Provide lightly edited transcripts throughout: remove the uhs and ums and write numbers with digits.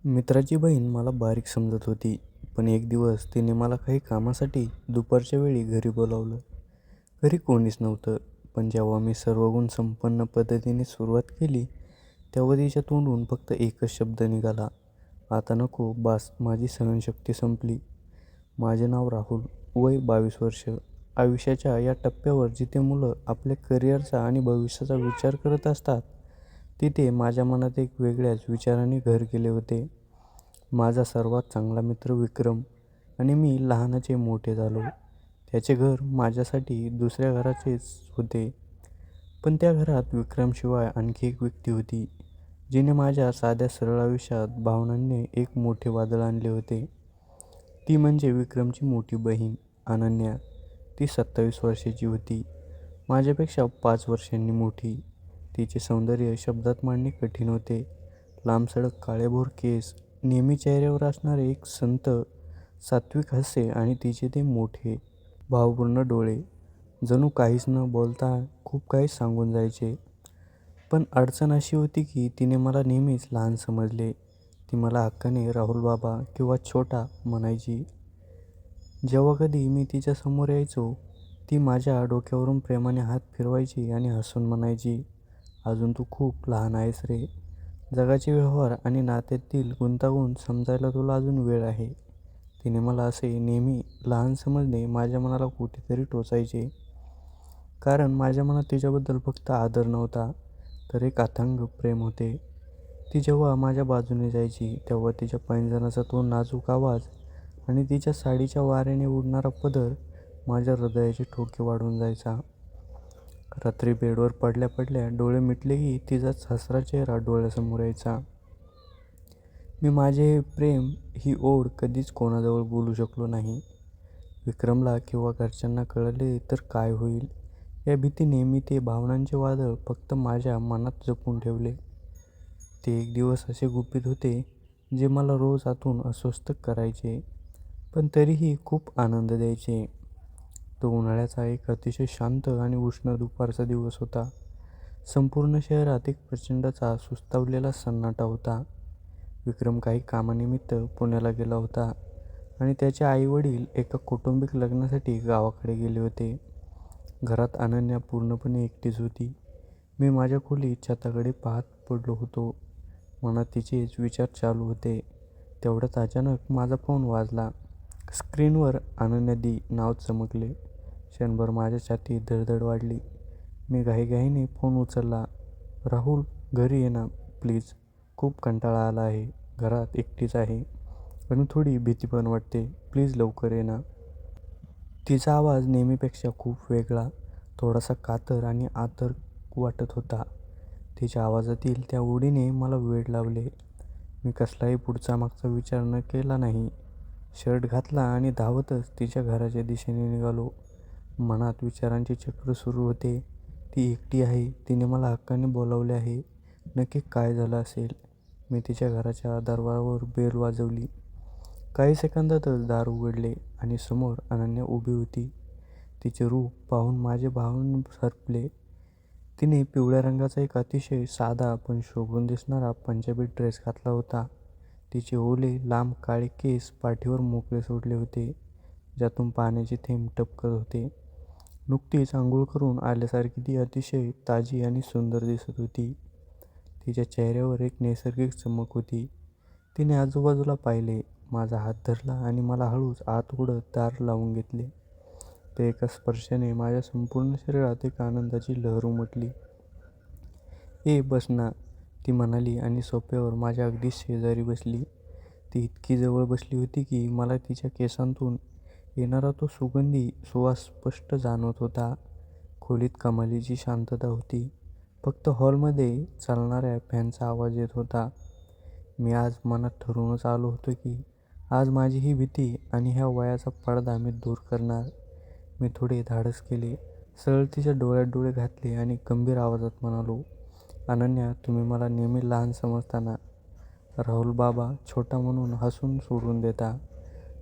मित्राची बहीण मला बारीक समजत होती, पण एक दिवस तिने मला काही कामासाठी दुपारच्या वेळी घरी बोलावलं. घरी कोणीच नव्हतं, पण जेव्हा मी सर्व गुण संपन्न पद्धतीने सुरुवात केली, तेव्हा तिच्या तोंडून फक्त एकच शब्द निघाला, "आता नको, बास, माझी सहनशक्ती संपली." माझे नाव राहुल, वय 22 वर्ष. आयुष्याच्या या टप्प्यावर जिथे मुलं आपल्या करिअरचा आणि भविष्याचा विचार करत असतात, तिथे माझ्या मनात एक वेगळ्याच विचाराने घर केले होते. माझा सर्वात चांगला मित्र विक्रम आणि मी लहानाचे मोठे झालो. त्याचे घर माझ्यासाठी दुसऱ्या घराचेच होते. पण त्या घरात विक्रमशिवाय आणखी एक व्यक्ती होती, जिने माझ्या साध्या सरळ आयुष्यात भावनांनी एक मोठे वादळ आणले होते. ती म्हणजे विक्रमची मोठी बहीण अनन्या. ती 27 वर्षाची होती, माझ्यापेक्षा 5 वर्षांनी मोठी. तिचे सौंदर्य शब्दात मांडणे कठीण होते. लांबसडक काळेभोर केस, नेहमी चेहऱ्यावर असणारे एक संत सात्विक हास्य आणि तिचे ते मोठे, भावपूर्ण डोळे जणू काहीच न बोलता खूप काही सांगून जायचे. पण अडचण अशी होती की तिने मला नेहमीच लहान समजले. ती मला हक्काने राहुल बाबा किंवा छोटा म्हणायची. जेव्हा कधी मी तिच्या समोर यायचो, ती माझ्या डोक्यावरून प्रेमाने हात फिरवायची आणि हसून म्हणायची, "अजून तू खूप लहान आहेस रे. जगाचे व्यवहार आणि नात्यातील गुंतागुंत समजायला तुला अजून वेळ आहे." तिने मला असे नेहमी लहान समजणे माझ्या मनाला कुठेतरी टोचायचे. कारण माझ्या मनात तिच्याबद्दल फक्त आदर नव्हता, तर एक अथांग प्रेम होते. ती जेव्हा माझ्या बाजूने जायची, तेव्हा तिच्या पैंजणाचा तो नाजूक आवाज आणि तिच्या साडीच्या वाऱ्याने उडणारा पदर माझ्या हृदयाचे ठोके वाढवून जायचा. रात्री बेडवर पडल्या पडल्या डोळे मिटले की तिचाच हसरा चेहरा डोळ्यासमोर यायचा. मी माझे हे प्रेम, ही ओढ कधीच कोणाजवळ बोलू शकलो नाही. विक्रमला किंवा घरच्यांना कळले तर काय होईल, या भीतीने मी ते भावनांचे वादळ फक्त माझ्या मनात जपून ठेवले. ते एक दिवस असे गुपित होते, जे मला रोज आतून अस्वस्थ करायचे, पण तरीही खूप आनंद द्यायचे. तो उन्हाळ्याचा एक अतिशय शांत आणि उष्ण दुपारचा दिवस होता. संपूर्ण शहरात एक प्रचंडचा सुस्तावलेला सन्नाटा होता. विक्रम काही कामानिमित्त पुण्याला गेला होता आणि त्याचे आई-वडील एका कौटुंबिक लग्नासाठी गावाकडे गेले होते. घरात अनन्या पूर्णपणे एकटीच होती. मी माझ्या खोलीत छताकडे पाहत पडलो होतो. मनात तिचेच विचार चालू होते. तेवढ्यात अचानक माझा फोन वाजला. स्क्रीनवर अनन्या नाव चमकले. क्षणभर माझ्या छातीत धडधड वाढली. मी घाईघाईने फोन उचलला. "राहुल, घरी ये ना प्लीज. खूप कंटाळा आला आहे. घरात एकटीच आहे आणि थोडी भीती पण वाटते. प्लीज लवकर ये ना." तिचा आवाज नेहमीपेक्षा खूप वेगळा, थोडासा कातर आणि आदर वाटत होता. तिच्या आवाजातील त्या ओढीने मला वेड लावले. मी कसलाही पुढचा मागचा विचार न केला नाही. शर्ट घातला आणि धावतच तिच्या घराच्या दिशेने निघालो. मनात विचारांचे चक्र सुरू होते. ती एकटी आहे, तिने मला हक्काने बोलावले आहे. नक्की काय झालं असेल? मी तिच्या घराच्या दारावर बेल वाजवली. काही सेकंदातच दार उघडले आणि समोर अनन्या उभी होती. तिचे रूप पाहून माझे भाव सरपले. तिने पिवळ्या रंगाचा एक अतिशय साधा पण शोभून दिसणारा पंजाबी ड्रेस घातला होता. तिचे ओले, लांब काळे केस पाठीवर मोकळे सोडले होते, ज्यातून पाण्याचे थेंब टपकत होते. नुकतीच अंघोळ करून आल्यासारखी ती अतिशय ताजी आणि सुंदर दिसत होती. तिच्या चेहऱ्यावर एक नैसर्गिक चमक होती. तिने आजूबाजूला पाहिले, माझा हात धरला आणि मला हळूच आत ओढत दार लावून घेतले. त्या एका स्पर्शाने माझ्या संपूर्ण शरीरात एक आनंदाची लहर उमटली. "ए बस ना," ती म्हणाली आणि सोफ्यावर माझ्या अगदी शेजारी बसली. ती इतकी जवळ बसली होती की मला तिच्या केसांतून येणारा तो सुगंधी सुवास स्पष्ट जाणवत होता. खोलीत कमालीची शांतता होती. फक्त हॉलमध्ये चालणाऱ्या फॅनचा आवाज येत होता. मी आज मनात ठरवूनच आलो होतो की आज माझी ही भीती आणि ह्या वयाचा पडदा मी दूर करणार. मी थोडे धाडस केले. सरळ तिच्या डोळ्यात डोळे घातले आणि गंभीर आवाजात म्हणालो, "अनन्या, तुम्ही मला नेहमी लहान समजता ना? राहुल बाबा छोटा म्हणून हसून सोडून देता.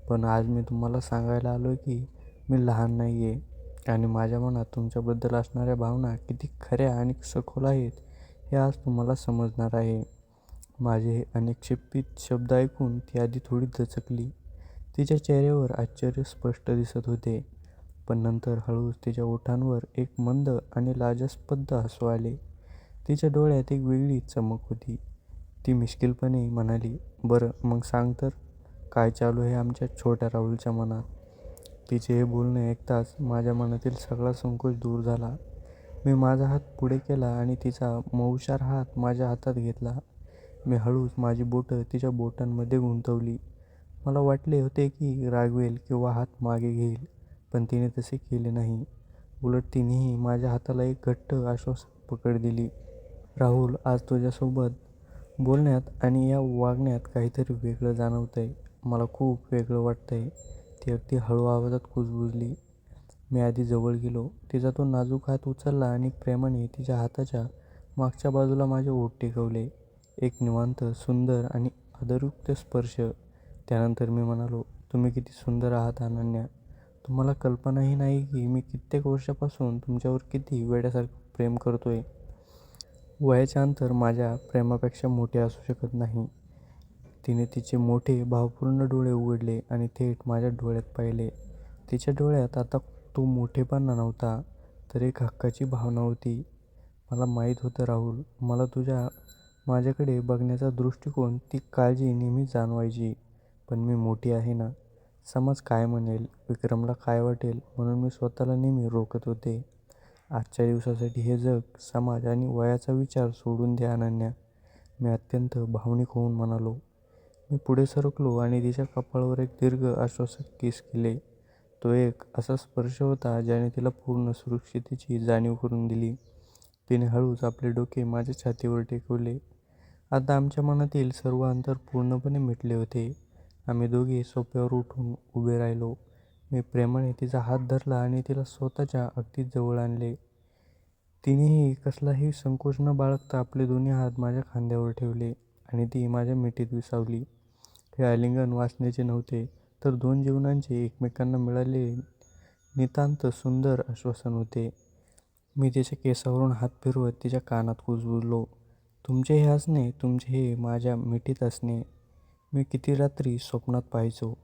पण आज मी तुम्हाला सांगायला आलोय की मी लहान नाहीये आणि माझ्या मनात तुमच्याबद्दल असणाऱ्या भावना किती खऱ्या आणि सखोल आहेत, हे आज तुम्हाला समजणार आहे." माझे हे अनपेक्षित शब्द ऐकून ती आधी थोडी दचकली. तिच्या चेहऱ्यावर आश्चर्य स्पष्ट दिसत होते, पण नंतर हळूच तिच्या ओठांवर एक मंद आणि लाजास्पद हसू आले. तिच्या डोळ्यात एक वेगळी चमक होती. ती मिश्किलपणे म्हणाली, "बरं, मग सांग तर, काय चालू आहे आमच्या छोट्या राहुलच्या मनात?" तिचे हे बोलणे ऐकताच माझ्या मनातील सगळा संकोच दूर झाला. मी माझा हात पुढे केला आणि तिचा मऊशार हात माझ्या हातात घेतला. मी हळूच माझी बोटं तिच्या बोटांमध्ये गुंतवली. मला वाटले होते की रागवेल किंवा हात मागे घेईल, पण तिने तसे केले नाही. उलट तिनेही माझ्या हाताला एक घट्ट आश्वासक पकड दिली. "राहुल, आज तुझ्यासोबत बोलण्यात आणि या वागण्यात काहीतरी वेगळं जाणवतंय. मला खूप वेगळं वाटतंय." ती अगदी हळू आवाजात कुजबुजली. मी आधी जवळ गेलो. तिचा तो नाजूक हात उचलला आणि प्रेमाने तिच्या हाताच्या मागच्या बाजूला माझे ओठ टेकवले. एक निवांत, सुंदर आणि आदरयुक्त स्पर्श. त्यानंतर मी म्हणालो, "तुम्ही किती सुंदर आहात अनन्या. तुम्हाला कल्पनाही नाही की मी कित्येक वर्षापासून तुमच्यावर किती वेड्यासारखं प्रेम करतोय." वयाचे अंतर माझ्या प्रेमापेक्षा मोठे असू शकत नाही. तिने तिचे मोठे, भावपूर्ण डोळे उघडले आणि थेट माझ्या डोळ्यात पाहिले. तिच्या डोळ्यात आता तो मोठेपणा नव्हता, तर एक हक्काची भावना होती. "मला माहीत होतं राहुल, मला माझ्याकडे बघण्याचा दृष्टिकोन, ती काळजी नेहमी जाणवायची. पण मी मोठी आहे ना. समाज काय म्हणेल, विक्रमला काय वाटेल, म्हणून मी स्वतःला नेहमी रोखत होते. आजच्या दिवसासाठी हे जग, समाज आणि वयाचा विचार सोडून दे अनन्या." मी अत्यंत भावनिक होऊन म्हणालो. मी पुढे सरकलो आणि तिच्या कपाळावर एक दीर्घ आश्वासक किस केले. तो एक असा स्पर्श होता ज्याने तिला पूर्ण सुरक्षिततेची जाणीव करून दिली. तिने हळूच आपले डोके माझ्या छातीवर टेकवले. आता आमच्या मनातील सर्व अंतर पूर्णपणे मिटले होते. आम्ही दोघे सोफ्यावर उठून उभे राहिलो. मी प्रेमाने तिचा हात धरला आणि तिला स्वतःच्या अगदी जवळ आणले. तिनेही कसलाही संकोच न बाळगता आपले दोन्ही हात माझ्या खांद्यावर ठेवले आणि ती माझ्या मिठीत विसावली. हे आलिंगन वासनेचे नव्हते, तर दोन जीवनांचे एकमेकांना मिळालेले नितांत सुंदर आश्वासन होते. मी तिच्या केसावरून हात फिरवत तिच्या कानात कुजबुजलो, "तुमचे हे हसणे, तुमचे हे माझ्या मिठीत असणे, मी किती रात्री स्वप्नात पाहायचो,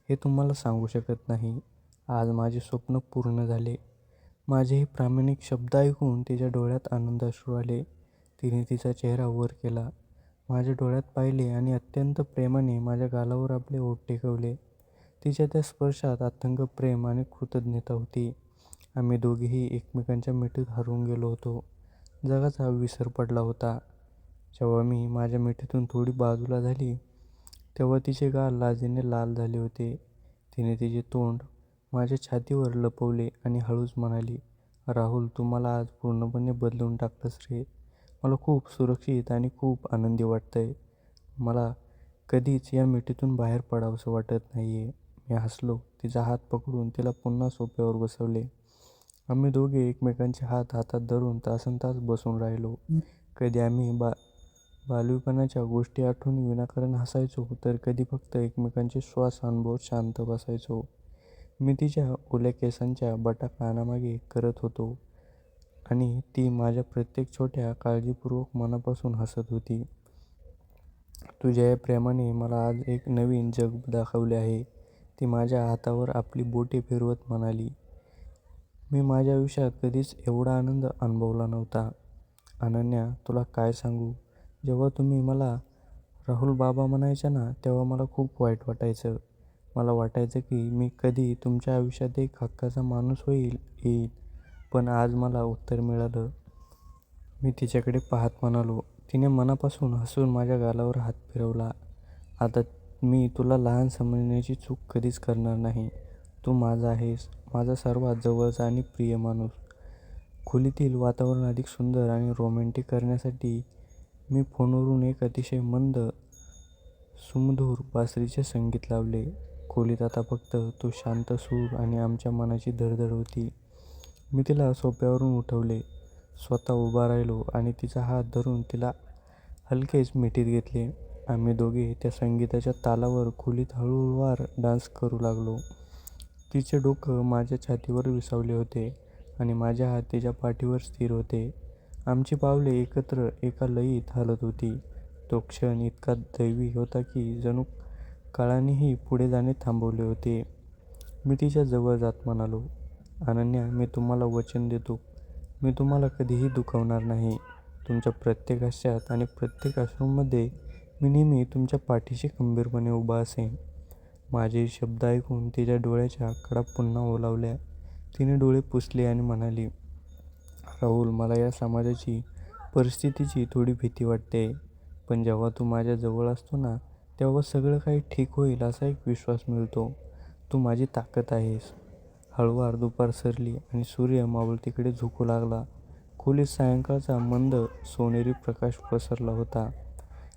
हे तुम्हाला सांगू शकत नाही. आज माझे स्वप्न पूर्ण झाले." माझे हे प्रामाणिक शब्द ऐकून तिच्या डोळ्यात आनंदाश्रू आले. तिने तिचा चेहरा वर केला, माझ्या डोळ्यात पाहिले आणि अत्यंत प्रेमाने माझ्या गालावर आपले ओठ टेकवले. तिच्या त्या स्पर्शात अथांग प्रेम आणि कृतज्ञता होती. आम्ही दोघेही एकमेकांच्या मिठीत हरवून गेलो होतो. जगाचा विसर पडला होता. जेव्हा मी माझ्या मिठीतून थोडी बाजूला झाली, तेव्हा तिचे गाल लाजेने लाल झाले होते. तिने तिचे तोंड माझ्या छातीवर लपवले आणि हळूच म्हणाली, "राहुल, तू मला आज पूर्णपणे बदलून टाकलंस रे. मला खूप सुरक्षित आणि खूप आनंदी वाटतंय. मला कधीच या मिठीतून बाहेर पडावंसं वाटत नाहीये." मी हसलो. तिचा हात पकडून तिला पुन्हा सोफ्यावर बसवले. आम्ही दोघे एकमेकांचे हात हातात धरून तासनतास बसून राहिलो. कधी आम्ही बालपणाच्या गोष्टी आठवून विनाकारण हसायचो, तर कधी फक्त एकमेकांचे श्वास अनुभवत शांत बसायचो. मी तिच्या ओल्या केसांच्या बटा कानामागे करत होतो आणि ती माझ्या प्रत्येक छोट्या काळजीपूर्वक मनापासून हसत होती. "तुझ्या या प्रेमाने मला आज एक नवीन जग दाखवले आहे," ती माझ्या हातावर आपली बोटे फिरवत म्हणाली. "मी माझ्या आयुष्यात कधीच एवढा आनंद अनुभवला नव्हता. अनन्या, तुला काय सांगू, जेव्हा तुम्ही मला राहुल बाबा म्हणायच्या ना, तेव्हा मला खूप वाईट वाटायचं. मला वाटायचं की मी कधी तुमच्या आयुष्यात एक हक्काचा माणूस येईल. पण आज मला उत्तर मिळालं." मी तिच्याकडे पाहत म्हणालो. तिने मनापासून हसून माझ्या गालावर हात फिरवला. "आता मी तुला लहान समजण्याची चूक कधीच करणार नाही. तू माझा आहेस, माझा सर्वात जवळचा आणि प्रिय माणूस." खोलीतील वातावरण अधिक सुंदर आणि रोमॅन्टिक करण्यासाठी मी फोनवरून एक अतिशय मंद, सुमधुर बासरीचे संगीत लावले. खोलीत आता फक्त तो शांत सूर आणि आमच्या मनाची धडधड होती. मी तिला सोफ्यावरून उठवले, स्वतः उभा राहिलो आणि तिचा हात धरून तिला हलकेच मिठीत घेतले. आम्ही दोघे त्या संगीताच्या तालावर खोलीत हळूवार डान्स करू लागलो. तिचे डोकं माझ्या छातीवर विसावले होते आणि माझे हात तिच्या पाठीवर स्थिर होते. आमची पावले एकत्र एका लयीत हलत होती. तो क्षण इतका दैवी होता की जणू काळानेही पुढे जाणे थांबवले होते. मी तिच्या जवळ जात म्हणालो, "अनन्या, मी तुम्हाला वचन देतो, मी तुम्हाला कधीही दुखावणार नाही. तुमच्या प्रत्येक हास्यात आणि प्रत्येक अश्रूमध्ये मी नेहमी तुमच्या पाठीशी खंबीरपणे उभा असेन." माझे शब्द ऐकून तिच्या डोळ्याच्या कडा पुन्हा ओलावल्या. तिने डोळे पुसले आणि म्हणाली, "राहुल, मला या समाजाची परिस्थितीची थोडी भीती वाटते. पण जेव्हा तू माझ्या जवळ असतो ना, तेव्हा सगळं काही ठीक होईल असा एक विश्वास मिळतो. तू माझी ताकद आहेस." हळुवार दुपार सरली आणि सूर्य मावळतीकडे झुकू लागला. खोलीत सायंकाळचा मंद सोनेरी प्रकाश पसरला होता.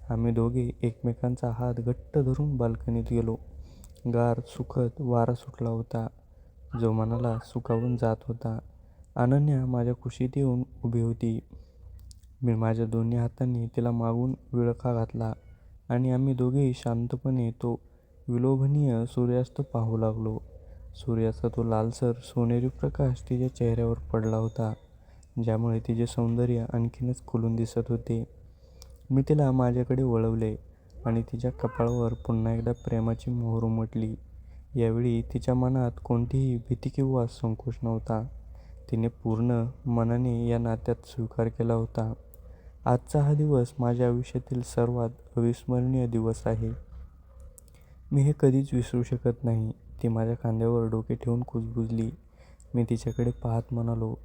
आम्ही दोघे एकमेकांचा हात घट्ट धरून बाल्कनीत गेलो. गार, सुखद वारा सुटला होता, जो मनाला सुखावून जात होता. अनन्या माझ्या कुशीत येऊन उभी होती. मी माझ्या दोन्ही हातांनी तिला मागून विळखा घातला आणि आम्ही दोघेही शांतपणे तो विलोभनीय सूर्यास्त पाहू लागलो. सूर्याचा तो लालसर सोनेरी प्रकाश तिच्या चेहऱ्यावर पडला होता, ज्यामुळे तिचे सौंदर्य आणखीनच खुलून दिसत होते. मी तिला माझ्याकडे वळवले आणि तिच्या कपाळावर पुन्हा एकदा प्रेमाची मोहोर उमटली. यावेळी तिच्या मनात कोणतीही भीती किंवा संकोच नव्हता. तिने पूर्ण मनाने या नात्यात स्वीकार केला होता. आजचा हा दिवस माझ्या आयुष्यातील सर्वात अविस्मरणीय दिवस आहे. मी हे कधीच विसरू शकत नाही. ती माझ्या खांद्यावर डोके ठेवून कुजबुजली. मी तिच्याकडे पाहत म्हणालो,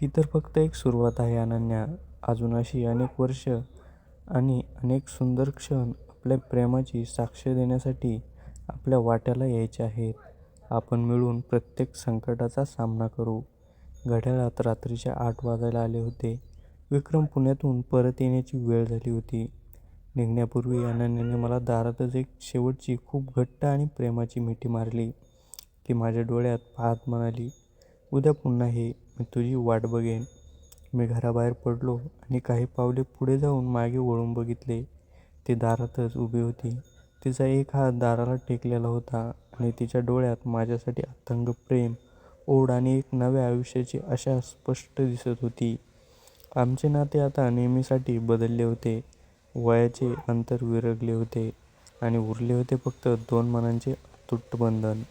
"ही तर फक्त एक सुरुवात आहे अनन्या. अजून अशी अनेक वर्ष आणि अनेक सुंदर क्षण आपल्या प्रेमाची साक्ष देण्यासाठी आपल्या वाट्याला यायचे आहेत. आपण मिळून प्रत्येक संकटाचा सामना करू." घड्याळात रात्रीचे 8 वाजायला आले होते. विक्रम पुण्यातून परत येण्याची वेळ झाली होती. निघण्यापूर्वी अनन्याने मला दारातच एक शेवटची खूप घट्ट आणि प्रेमाची मिठी मारली, की माझ्या डोळ्यात पाहत म्हणाली, "उद्या पुन्हा ये, मी तुझी वाट बघेन." मी घराबाहेर पडलो आणि काही पावले पुढे जाऊन मागे वळून बघितले. ती दारातच उभी होती. तिचा एक हात दाराला टेकलेला होता आणि तिच्या डोळ्यात माझ्यासाठी अथांग प्रेम, ओढ आणि एक नव्या आयुष्याची आशा स्पष्ट दिसत होती. आमचे नाते आता नेहमीसाठी बदलले होते. वयाचे अंतर विरगले होते आणि उरले होते फक्त दोन मनांचे अतूट बंधन.